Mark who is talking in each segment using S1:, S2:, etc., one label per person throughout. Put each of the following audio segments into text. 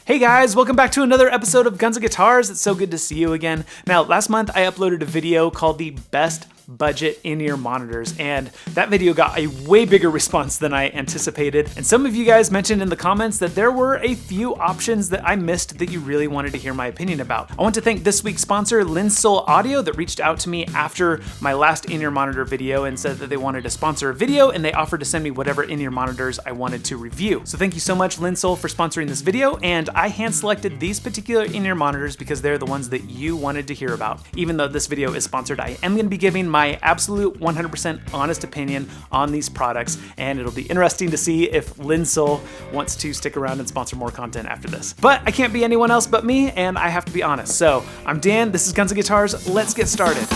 S1: Hey guys, welcome back to another episode of Guns and Guitars. It's so good to see you again. Now, last month I uploaded a video called the Best Budget In-Ear Monitors, and that video got a way bigger response than I anticipated. And some of you guys mentioned in the comments that there were a few options that I missed that you really wanted to hear my opinion about. I want to thank this week's sponsor, Linsol Audio, that reached out to me after my last in-ear monitor video and said that they wanted to sponsor a video, and they offered to send me whatever in-ear monitors I wanted to review. So thank you so much, Linsol, for sponsoring this video, and I hand-selected these particular in-ear monitors because they're the ones that you wanted to hear about. Even though this video is sponsored, I am going to be giving my absolute 100% honest opinion on these products, and it'll be interesting to see if Linsol wants to stick around and sponsor more content after this. But I can't be anyone else but me, and I have to be honest. So I'm Dan, this is Guns and Guitars, let's get started.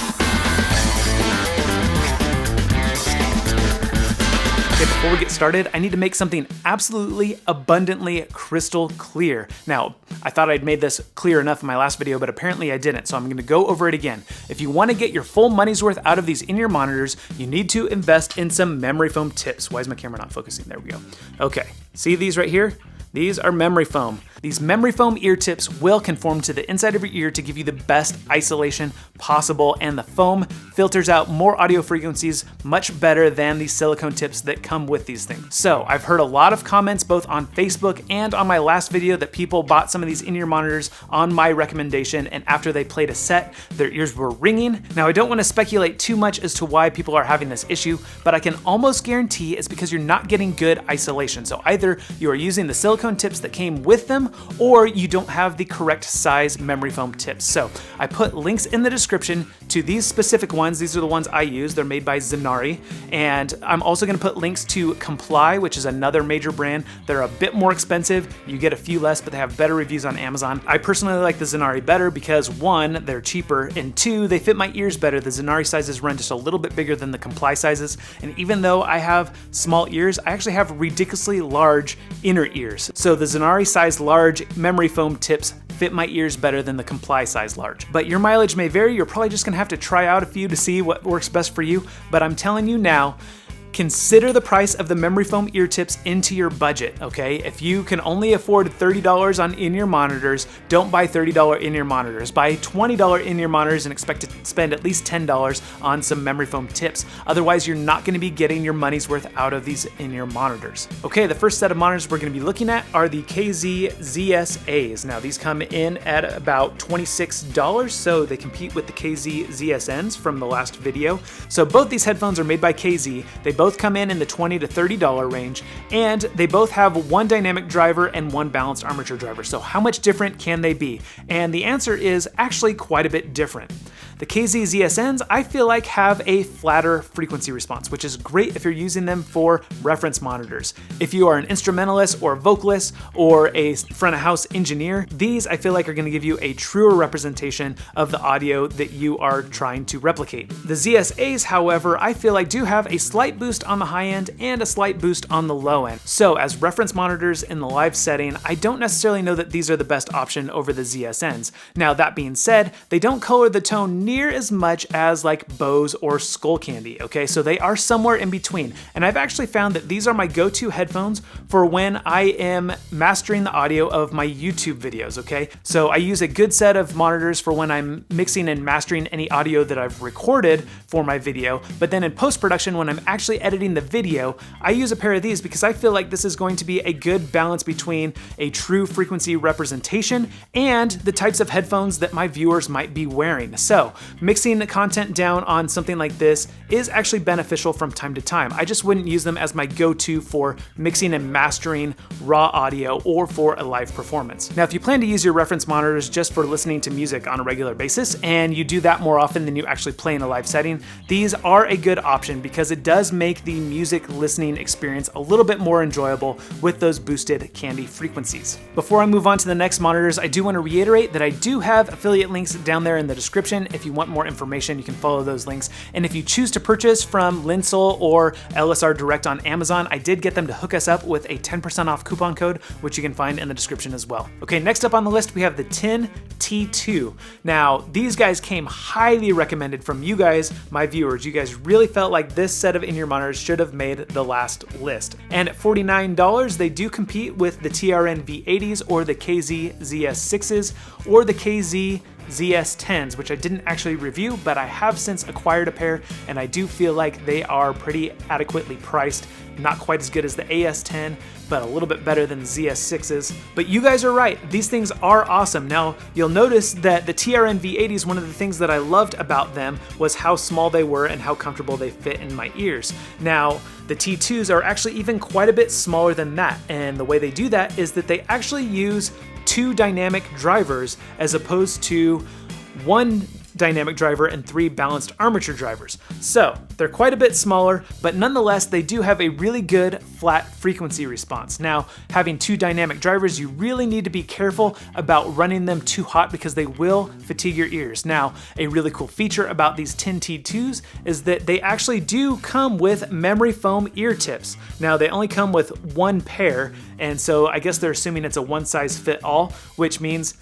S1: Okay, before we get started, I need to make something absolutely abundantly crystal clear. Now, I thought I'd made this clear enough in my last video, but apparently I didn't, so I'm gonna go over it again. If you wanna get your full money's worth out of these in-ear monitors, you need to invest in some memory foam tips. Why is my camera not focusing? There we go. Okay, see these right here? These are memory foam. These memory foam ear tips will conform to the inside of your ear to give you the best isolation possible, and the foam filters out more audio frequencies much better than the silicone tips that come with these things. So I've heard a lot of comments both on Facebook and on my last video that people bought some of these in-ear monitors on my recommendation, and after they played a set, their ears were ringing. Now, I don't want to speculate too much as to why people are having this issue, but I can almost guarantee it's because you're not getting good isolation. So either you are using the silicone tips that came with them, or you don't have the correct size memory foam tips. So I put links in the description to these specific ones. These are the ones I use. They're made by Znari. And I'm also gonna put links to Comply, which is another major brand. They're a bit more expensive. You get a few less, but they have better reviews on Amazon. I personally like the Znari better because one, they're cheaper, and two, they fit my ears better. The Znari sizes run just a little bit bigger than the Comply sizes. And even though I have small ears, I actually have ridiculously large inner ears. So the Znari size large memory foam tips fit my ears better than the Comply size large. But your mileage may vary. You're probably just gonna have to try out a few to see what works best for you. But I'm telling you now, consider the price of the memory foam ear tips into your budget, okay? If you can only afford $30 on in-ear monitors, don't buy $30 in-ear monitors. Buy $20 in-ear monitors and expect to spend at least $10 on some memory foam tips. Otherwise, you're not gonna be getting your money's worth out of these in-ear monitors. Okay, the first set of monitors we're gonna be looking at are the KZ ZSAs. Now, these come in at about $26, so they compete with the KZ ZSNs from the last video. So both these headphones are made by KZ. They both come in the $20 to $30 range, and they both have one dynamic driver and one balanced armature driver. So how much different can they be? And the answer is actually quite a bit different. The KZ ZSNs, I feel like, have a flatter frequency response, which is great if you're using them for reference monitors. If you are an instrumentalist or a vocalist or a front of house engineer, these I feel like are gonna give you a truer representation of the audio that you are trying to replicate. The ZSAs, however, I feel like do have a slight boost on the high end and a slight boost on the low end. So as reference monitors in the live setting, I don't necessarily know that these are the best option over the ZSNs. Now, that being said, they don't color the tone near as much as like Bose or Skullcandy, okay? So they are somewhere in between. And I've actually found that these are my go-to headphones for when I am mastering the audio of my YouTube videos, okay? So I use a good set of monitors for when I'm mixing and mastering any audio that I've recorded for my video, but then in post-production, when I'm actually editing the video, I use a pair of these because I feel like this is going to be a good balance between a true frequency representation and the types of headphones that my viewers might be wearing. So mixing the content down on something like this is actually beneficial from time to time. I just wouldn't use them as my go-to for mixing and mastering raw audio or for a live performance. Now, if you plan to use your reference monitors just for listening to music on a regular basis, and you do that more often than you actually play in a live setting, these are a good option because it does make the music listening experience a little bit more enjoyable with those boosted candy frequencies. Before I move on to the next monitors, I do want to reiterate that I do have affiliate links down there in the description if you you want more information, you can follow those links. And if you choose to purchase from Linsol or LSR Direct on Amazon, I did get them to hook us up with a 10% off coupon code, which you can find in the description as well. Okay, next up on the list, we have the 10T2. Now, these guys came highly recommended from you guys, my viewers. You guys really felt like this set of in-ear monitors should have made the last list. And at $49, they do compete with the TRN V80s or the KZ ZS6s or the KZ ZS10s, which I didn't actually review, but I have since acquired a pair, and I do feel like they are pretty adequately priced. Not quite as good as the AS10, but a little bit better than the ZS6s. But you guys are right, these things are awesome. Now, you'll notice that the TRN V80s, one of the things that I loved about them was how small they were and how comfortable they fit in my ears. Now, the T2s are actually even quite a bit smaller than that, and the way they do that is that they actually use 2 dynamic drivers as opposed to 1 dynamic driver and 3 balanced armature drivers. So they're quite a bit smaller, but nonetheless, they do have a really good flat frequency response. Now, having 2 dynamic drivers, you really need to be careful about running them too hot because they will fatigue your ears. Now, a really cool feature about these 10T2s is that they actually do come with memory foam ear tips. Now, they only come with 1 pair, and so I guess they're assuming it's a one size fit all, which means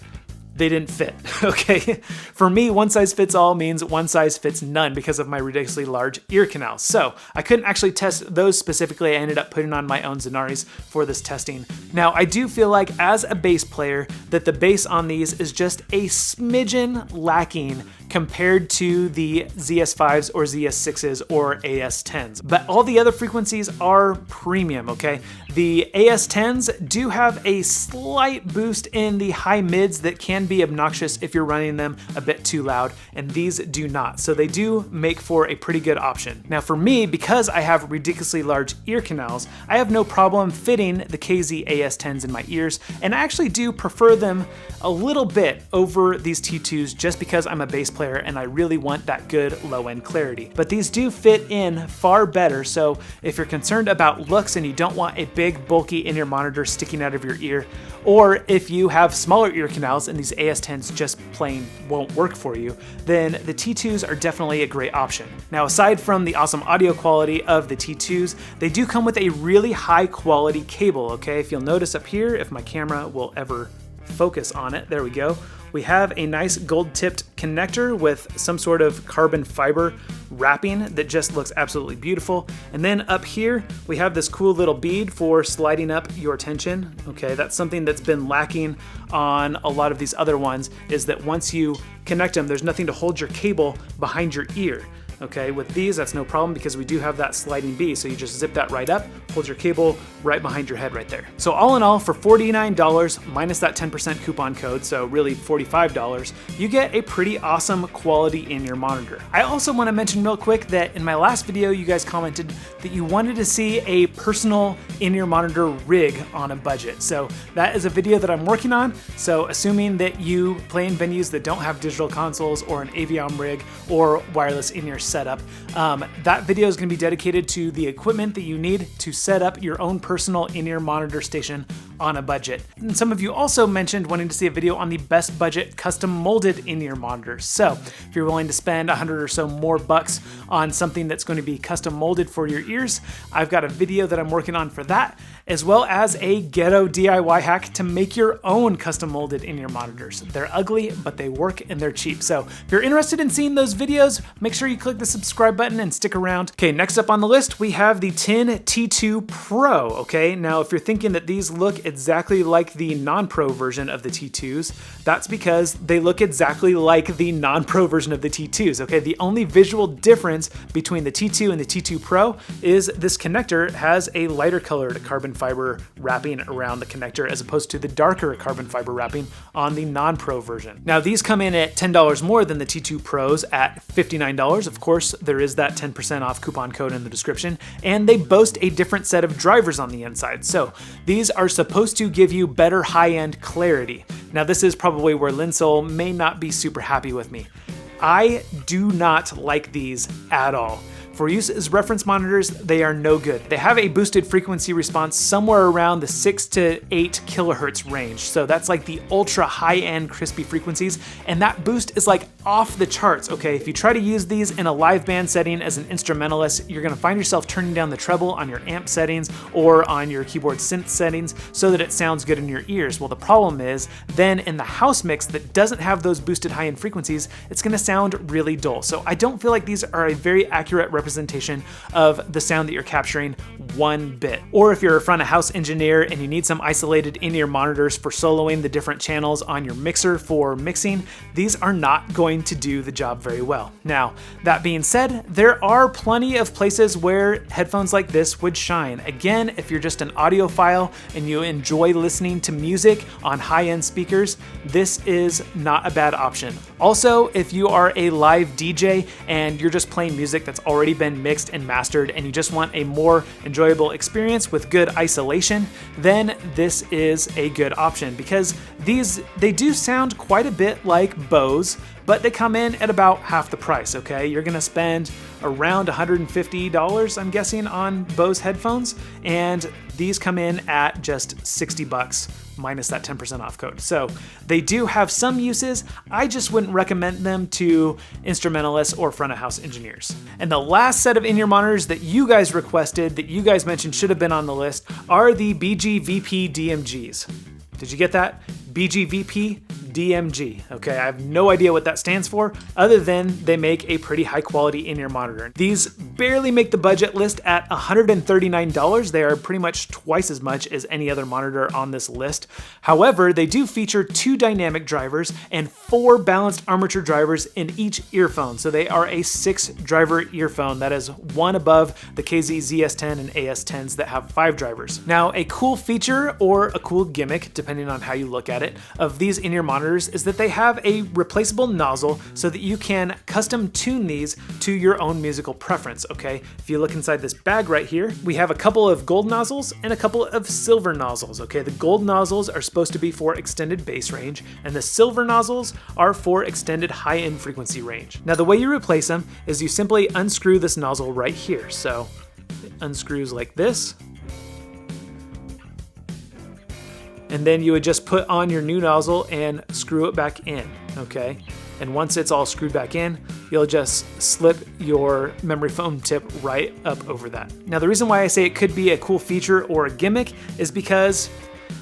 S1: they didn't fit, okay? For me, one size fits all means one size fits none because of my ridiculously large ear canals. So I couldn't actually test those specifically. I ended up putting on my own Znaris for this testing. Now, I do feel like as a bass player that the bass on these is just a smidgen lacking compared to the ZS5s or ZS6s or AS10s. But all the other frequencies are premium, okay? The AS10s do have a slight boost in the high mids that can be obnoxious if you're running them a bit too loud, and these do not. So they do make for a pretty good option. Now for me, because I have ridiculously large ear canals, I have no problem fitting the KZ AS10s in my ears, and I actually do prefer them a little bit over these T2s just because I'm a bass player and I really want that good low-end clarity. But these do fit in far better, so if you're concerned about looks and you don't want a big bulky in-ear monitor sticking out of your ear, or if you have smaller ear canals and these AS10s just plain won't work for you, then the T2s are definitely a great option. Now, aside from the awesome audio quality of the T2s, they do come with a really high quality cable, okay? If you'll notice up here, if my camera will ever focus on it, there we go. We have a nice gold-tipped connector with some sort of carbon fiber wrapping that just looks absolutely beautiful. And then up here, we have this cool little bead for sliding up your tension. Okay, that's something that's been lacking on a lot of these other ones, is that once you connect them, there's nothing to hold your cable behind your ear. Okay, with these, that's no problem because we do have that sliding B, so you just zip that right up, hold your cable right behind your head right there. So all in all, for $49 minus that 10% coupon code, so really $45, you get a pretty awesome quality in-ear monitor. I also want to mention real quick that in my last video, you guys commented that you wanted to see a personal in-ear monitor rig on a budget. So that is a video that I'm working on, so assuming that you play in venues that don't have digital consoles or an Aviom rig or wireless in-ear setup. That video is going to be dedicated to the equipment that you need to set up your own personal in-ear monitor station on a budget. And some of you also mentioned wanting to see a video on the best budget custom molded in-ear monitors. So if you're willing to spend $100 or so more bucks on something that's going to be custom molded for your ears, I've got a video that I'm working on for that, as well as a ghetto DIY hack to make your own custom molded in-ear monitors. They're ugly, but they work and they're cheap. So if you're interested in seeing those videos, make sure you click the subscribe button and stick around. Okay, next up on the list, we have the 10T2 Pro, okay? Now, if you're thinking that these look exactly like the non-pro version of the T2s, that's because they look exactly like the non-pro version of the T2s, okay? The only visual difference between the T2 and the T2 Pro is this connector has a lighter colored carbon fiber wrapping around the connector as opposed to the darker carbon fiber wrapping on the non-pro version. Now, these come in at $10 more than the T2 Pros at $59. Of course, there is that 10% off coupon code in the description, and they boast a different set of drivers on the inside. So these are supposed to give you better high-end clarity. Now, this is probably where Linsol may not be super happy with me. I do not like these at all. For use as reference monitors, they are no good. They have a boosted frequency response somewhere around the 6 to 8 kilohertz range. So that's like the ultra high-end crispy frequencies, and that boost is like off the charts, okay? If you try to use these in a live band setting as an instrumentalist, you're gonna find yourself turning down the treble on your amp settings or on your keyboard synth settings so that it sounds good in your ears. Well, the problem is then in the house mix that doesn't have those boosted high-end frequencies, it's gonna sound really dull. So I don't feel like these are a very accurate representation of the sound that you're capturing one bit. Or if you're a front of house engineer and you need some isolated in-ear monitors for soloing the different channels on your mixer for mixing, these are not going to do the job very well. Now, that being said, there are plenty of places where headphones like this would shine. Again, if you're just an audiophile and you enjoy listening to music on high-end speakers, this is not a bad option. Also, if you are a live DJ and you're just playing music that's already been mixed and mastered and you just want a more enjoyable experience with good isolation, then this is a good option because they do sound quite a bit like Bose, but they come in at about half the price, okay? You're gonna spend around $150, I'm guessing, on Bose headphones, and these come in at just 60 bucks minus that 10% off code. So they do have some uses. I just wouldn't recommend them to instrumentalists or front of house engineers. And the last set of in-ear monitors that you guys requested, that you guys mentioned should have been on the list, are the BGVP DMGs. Did you get that? BGVP DMG. Okay, I have no idea what that stands for, other than they make a pretty high quality in-ear monitor. These barely make the budget list at $139. They are pretty much twice as much as any other monitor on this list. However, they do feature 2 dynamic drivers and 4 balanced armature drivers in each earphone. So they are a 6 driver earphone. That is one above the KZ ZS10 and AS10s that have 5 drivers. Now, a cool feature or a cool gimmick, depending on how you look at it, of these in-ear monitors is that they have a replaceable nozzle so that you can custom tune these to your own musical preference, okay? If you look inside this bag right here, we have a couple of gold nozzles and a couple of silver nozzles, okay? The gold nozzles are supposed to be for extended bass range, and the silver nozzles are for extended high-end frequency range. Now, the way you replace them is you simply unscrew this nozzle right here. So it unscrews like this. And then you would just put on your new nozzle and screw it back in, okay? And once it's all screwed back in, you'll just slip your memory foam tip right up over that. Now, the reason why I say it could be a cool feature or a gimmick is because,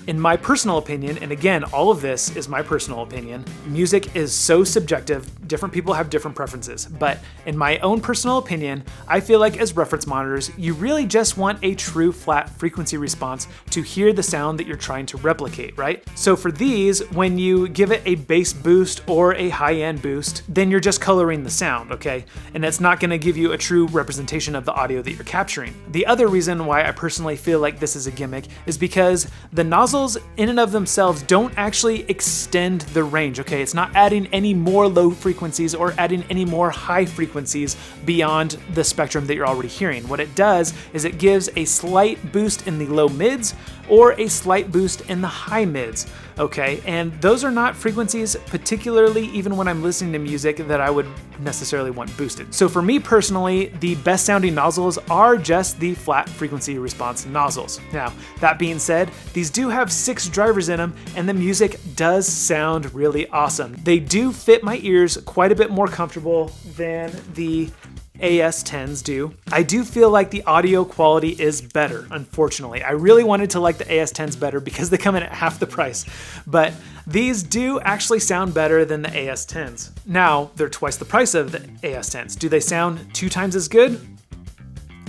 S1: in my personal opinion, and again, all of this is my personal opinion, music is so subjective, different people have different preferences, but in my own personal opinion, I feel like as reference monitors, you really just want a true flat frequency response to hear the sound that you're trying to replicate, right? So for these, when you give it a bass boost or a high-end boost, then you're just coloring the sound, okay? And it's not gonna give you a true representation of the audio that you're capturing. The other reason why I personally feel like this is a gimmick is because the nozzles in and of themselves don't actually extend the range, okay? It's not adding any more low frequencies or adding any more high frequencies beyond the spectrum that you're already hearing. What it does is it gives a slight boost in the low mids or a slight boost in the high mids, okay? And those are not frequencies, particularly even when I'm listening to music, that I would necessarily want boosted. So for me personally, the best sounding nozzles are just the flat frequency response nozzles. Now, that being said, these do have 6 drivers in them, and the music does sound really awesome. They do fit my ears quite a bit more comfortable than the AS10s do. I do feel like the audio quality is better, unfortunately. I really wanted to like the AS10s better because they come in at half the price, but these do actually sound better than the AS10s. Now, they're twice the price of the AS10s. Do they sound 2 times as good?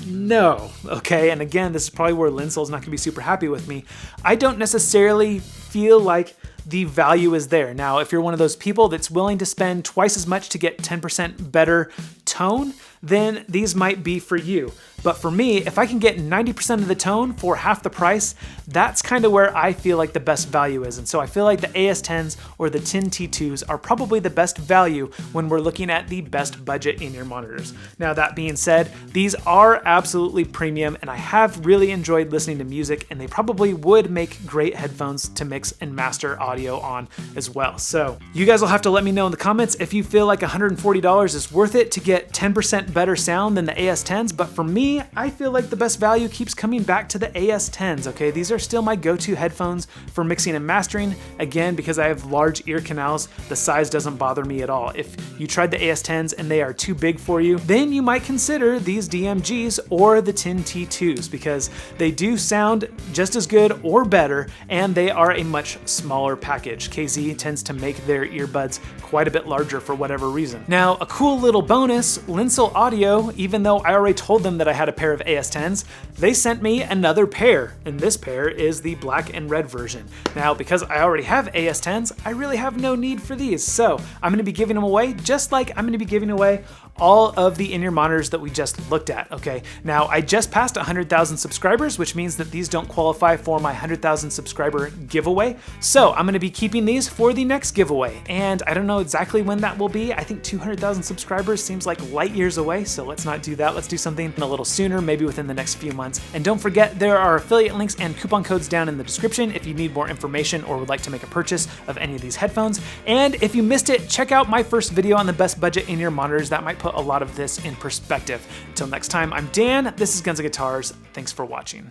S1: No, okay? And again, this is probably where Linsol's not gonna be super happy with me. I don't necessarily feel like the value is there. Now, if you're one of those people that's willing to spend twice as much to get 10% better tone, then these might be for you. But for me, if I can get 90% of the tone for half the price, that's kind of where I feel like the best value is. And so I feel like the AS10s or the TIN T2s are probably the best value when we're looking at the best budget in-ear monitors. Now that being said, these are absolutely premium and I have really enjoyed listening to music, and they probably would make great headphones to mix and master audio on as well. So you guys will have to let me know in the comments if you feel like $140 is worth it to get 10% better sound than the AS10s, but for me, I feel like the best value keeps coming back to the AS10s, okay? These are still my go-to headphones for mixing and mastering. Again, because I have large ear canals, the size doesn't bother me at all. If you tried the AS10s and they are too big for you, then you might consider these DMGs or the TIN T2s because they do sound just as good or better, and they are a much smaller package. KZ tends to make their earbuds quite a bit larger for whatever reason. Now, a cool little bonus, Linsel Audio, even though I already told them that I had a pair of AS10s, they sent me another pair, and this pair is the black and red version. Now, because I already have AS10s, I really have no need for these, so I'm gonna be giving them away just like I'm gonna be giving away all of the in-ear monitors that we just looked at, okay? Now, I just passed 100,000 subscribers, which means that these don't qualify for my 100,000 subscriber giveaway. So I'm gonna be keeping these for the next giveaway. And I don't know exactly when that will be. I think 200,000 subscribers seems like light years away, so let's not do that. Let's do something a little sooner, maybe within the next few months. And don't forget, there are affiliate links and coupon codes down in the description if you need more information or would like to make a purchase of any of these headphones. And if you missed it, check out my first video on the best budget in-ear monitors. That might put a lot of this in perspective. Until next time, I'm Dan, this is Guns and Guitars, thanks for watching.